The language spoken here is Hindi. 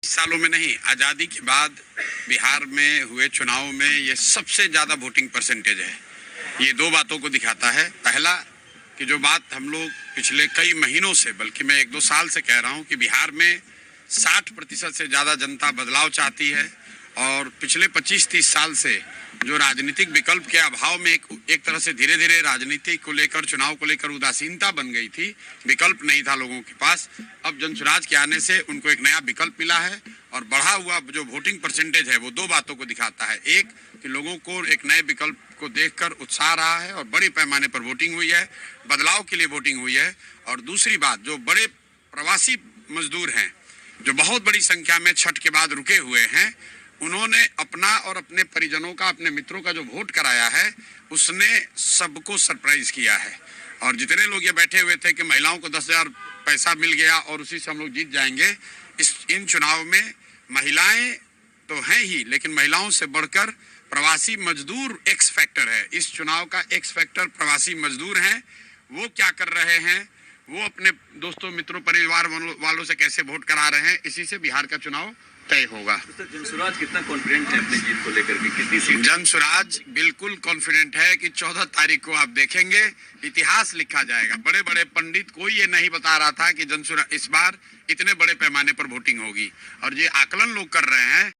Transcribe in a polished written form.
सालों में नहीं, आज़ादी के बाद बिहार में हुए चुनाव में ये सबसे ज़्यादा वोटिंग परसेंटेज है। ये दो बातों को दिखाता है। पहला कि जो बात हम लोग पिछले कई महीनों से, बल्कि मैं 1-2 साल से कह रहा हूँ कि बिहार में 60% से ज़्यादा जनता बदलाव चाहती है और पिछले 25-30 साल से जो राजनीतिक विकल्प के अभाव में एक तरह से धीरे धीरे राजनीति को लेकर, चुनाव को लेकर उदासीनता बन गई थी, विकल्प नहीं था लोगों के पास। अब जनसुराज के आने से उनको एक नया विकल्प मिला है और बढ़ा हुआ जो वोटिंग परसेंटेज है वो दो बातों को दिखाता है। एक कि लोगों को एक नए विकल्प को देखकर उत्साह रहा है और बड़े पैमाने पर वोटिंग हुई है, बदलाव के लिए वोटिंग हुई है। और दूसरी बात, जो बड़े प्रवासी मजदूर हैं जो बहुत बड़ी संख्या में छठ के बाद रुके हुए हैं, उन्होंने अपना और अपने परिजनों का, अपने मित्रों का जो वोट कराया है उसने सबको सरप्राइज किया है। और जितने लोग ये बैठे हुए थे कि महिलाओं को 10,000 पैसा मिल गया और उसी से हम लोग जीत जाएंगे, इन चुनाव में महिलाएं तो हैं ही, लेकिन महिलाओं से बढ़कर प्रवासी मजदूर एक्स फैक्टर है। इस चुनाव का एक्स फैक्टर प्रवासी मजदूर हैं। वो क्या कर रहे हैं, वो अपने दोस्तों, मित्रों, परिवार वालों से कैसे वोट करा रहे हैं, इसी से बिहार का चुनाव तय होगा। तो जनसुराज कितना कॉन्फिडेंट है अपनी जीत को लेकर के? कितनी सीट? जनसुराज बिल्कुल कॉन्फिडेंट है कि 14 तारीख को आप देखेंगे इतिहास लिखा जाएगा। बड़े बड़े पंडित कोई ये नहीं बता रहा था कि जनसुराज इस बार इतने बड़े पैमाने पर वोटिंग होगी, और ये आकलन लोग कर रहे हैं।